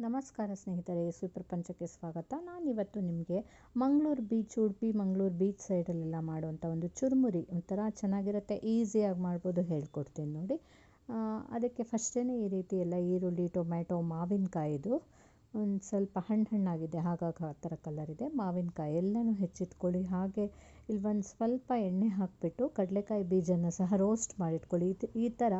ನಮಸ್ಕಾರ ಸ್ನೇಹಿತರೆ, ಸುಪ್ರಪಂಚಕ್ಕೆ ಸ್ವಾಗತ. ನಾನಿವತ್ತು ನಿಮಗೆ ಮಂಗಳೂರು ಬೀಚ್, ಉಡುಪಿ ಮಂಗಳೂರು ಬೀಚ್ ಸೈಡಲ್ಲೆಲ್ಲ ಮಾಡುವಂಥ ಒಂದು ಚುರುಮುರಿ ಒಂಥರ ಚೆನ್ನಾಗಿರುತ್ತೆ, ಈಸಿಯಾಗಿ ಮಾಡ್ಬೋದು, ಹೇಳ್ಕೊಡ್ತೀನಿ ನೋಡಿ. ಅದಕ್ಕೆ ಫಸ್ಟೇ ಈ ರೀತಿ ಎಲ್ಲ ಈರುಳ್ಳಿ, ಟೊಮ್ಯಾಟೊ, ಮಾವಿನಕಾಯಿದು ಒಂದು ಸ್ವಲ್ಪ ಹಣ್ಣಾಗಿದೆ, ಹಾಗಾಗಿ ಆ ಥರ ಕಲರ್ ಇದೆ. ಮಾವಿನಕಾಯಿ ಎಲ್ಲನೂ ಹೆಚ್ಚಿಟ್ಕೊಳ್ಳಿ. ಹಾಗೆ ಇಲ್ಲಿ ಒಂದು ಸ್ವಲ್ಪ ಎಣ್ಣೆ ಹಾಕಿಬಿಟ್ಟು ಕಡಲೆಕಾಯಿ ಬೀಜನ ಸಹ ರೋಸ್ಟ್ ಮಾಡಿಟ್ಕೊಳ್ಳಿ. ಈ ಥರ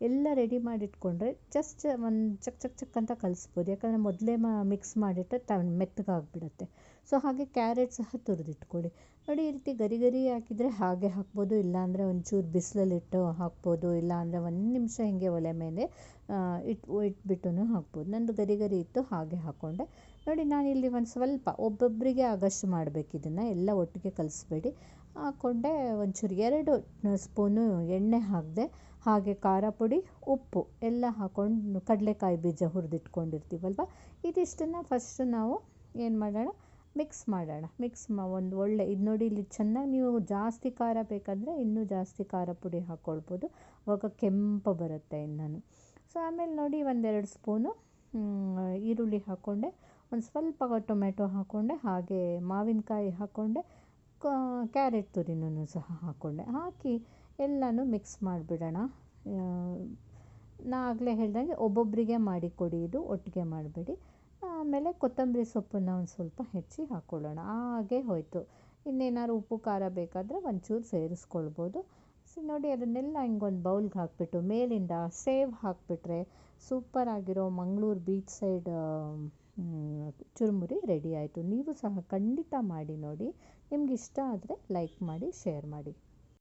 ಎಲ್ಲ ರೆಡಿ ಮಾಡಿಟ್ಕೊಂಡ್ರೆ ಜಸ್ಟ್ ಒಂದು ಚಕ್ ಚಕ್ ಚಕ್ ಅಂತ ಕಲಿಸ್ಬೋದು, ಯಾಕಂದರೆ ಮೊದಲೇ ಮಿಕ್ಸ್ ಮಾಡಿಟ್ಟರೆ ಮೆತ್ತಗಾಗ್ಬಿಡುತ್ತೆ. ಸೊ ಹಾಗೆ ಕ್ಯಾರೆಟ್ ಸಹ ತುರಿದಿಟ್ಕೊಳ್ಳಿ. ನೋಡಿ, ಈ ರೀತಿ ಗರಿ ಗರಿ ಹಾಕಿದರೆ ಹಾಗೆ ಹಾಕ್ಬೋದು, ಇಲ್ಲಾಂದರೆ ಒಂಚೂರು ಬಿಸಿಲಲ್ಲಿಟ್ಟು ಹಾಕ್ಬೋದು, ಇಲ್ಲಾಂದರೆ ಒಂದು ನಿಮಿಷ ಹಿಂಗೆ ಒಲೆ ಮೇಲೆ ಇಟ್ಬಿಟ್ಟು ಹಾಕ್ಬೋದು. ನಂದು ಗರಿ ಗರಿ ಇತ್ತು, ಹಾಗೆ ಹಾಕ್ಕೊಂಡೆ. ನೋಡಿ, ನಾನಿಲ್ಲಿ ಒಂದು ಸ್ವಲ್ಪ ಒಬ್ಬೊಬ್ಬರಿಗೆ ಆಗಷ್ಟು ಮಾಡಬೇಕು, ಇದನ್ನು ಎಲ್ಲ ಒಟ್ಟಿಗೆ ಕಲಿಸ್ಬೇಡಿ. ಹಾಕ್ಕೊಂಡೆ. ಒಂಚೂರು 2 ಸ್ಪೂನು ಎಣ್ಣೆ ಹಾಕಿದೆ. ಹಾಗೆ ಖಾರ ಪುಡಿ, ಉಪ್ಪು ಎಲ್ಲ ಹಾಕ್ಕೊಂಡು ಕಡಲೆಕಾಯಿ ಬೀಜ ಹುರಿದಿಟ್ಕೊಂಡಿರ್ತೀವಲ್ವ, ಇದಿಷ್ಟನ್ನು ಫಸ್ಟು ನಾವು ಏನು ಮಾಡೋಣ, ಮಿಕ್ಸ್ ಮಾಡೋಣ. ಒಂದು ಒಳ್ಳೆ ಇದು ನೋಡಿ, ಇಲ್ಲಿ ಚೆನ್ನಾಗಿ ನೀವು ಜಾಸ್ತಿ ಖಾರ ಬೇಕಂದರೆ ಇನ್ನೂ ಜಾಸ್ತಿ ಖಾರ ಪುಡಿ ಹಾಕ್ಕೊಳ್ಬೋದು, ಆವಾಗ ಕೆಂಪು ಬರುತ್ತೆ ಇನ್ನೂ. ಸೊ ಆಮೇಲೆ ನೋಡಿ, 1-2 ಸ್ಪೂನು ಈರುಳ್ಳಿ ಹಾಕ್ಕೊಂಡೆ, ಒಂದು ಸ್ವಲ್ಪ ಟೊಮೆಟೊ ಹಾಕ್ಕೊಂಡೆ, ಹಾಗೆ ಮಾವಿನಕಾಯಿ ಹಾಕ್ಕೊಂಡೆ, ಕ್ಯಾರೆಟ್ ತುರಿನೂ ಸಹ ಹಾಕ್ಕೊಂಡೆ. ಹಾಕಿ ಎಲ್ಲನೂ ಮಿಕ್ಸ್ ಮಾಡಿಬಿಡೋಣ. ನಾ ಆಗಲೇ ಹೇಳ್ದಂಗೆ ಒಬ್ಬೊಬ್ಬರಿಗೆ ಮಾಡಿಕೊಡಿ, ಇದು ಒಟ್ಟಿಗೆ ಮಾಡಬೇಡಿ. ಆಮೇಲೆ ಕೊತ್ತಂಬರಿ ಸೊಪ್ಪನ್ನು ಒಂದು ಸ್ವಲ್ಪ ಹೆಚ್ಚಿ ಹಾಕ್ಕೊಳ್ಳೋಣ. ಹಾಗೆ ಹೋಯಿತು. ಇನ್ನೇನಾದ್ರು ಉಪ್ಪು ಖಾರ ಬೇಕಾದರೆ ಒಂಚೂರು ಸೇರಿಸ್ಕೊಳ್ಬೋದು. ಸೊ ನೋಡಿ, ಅದನ್ನೆಲ್ಲ ಹಿಂಗೊಂದು ಬೌಲ್ಗೆ ಹಾಕಿಬಿಟ್ಟು ಮೇಲಿಂದ ಸೇವ್ ಹಾಕಿಬಿಟ್ರೆ ಸೂಪರಾಗಿರೋ ಮಂಗಳೂರು ಬೀಚ್ ಸೈಡ್ ಚುರುಮುರಿ ರೆಡಿ ಆಯಿತು. ನೀವು ಸಹ ಖಂಡಿತ ಮಾಡಿ ನೋಡಿ. ನಿಮ್ಗೆ ಇಷ್ಟ ಆದರೆ ಲೈಕ್ ಮಾಡಿ, ಶೇರ್ ಮಾಡಿ.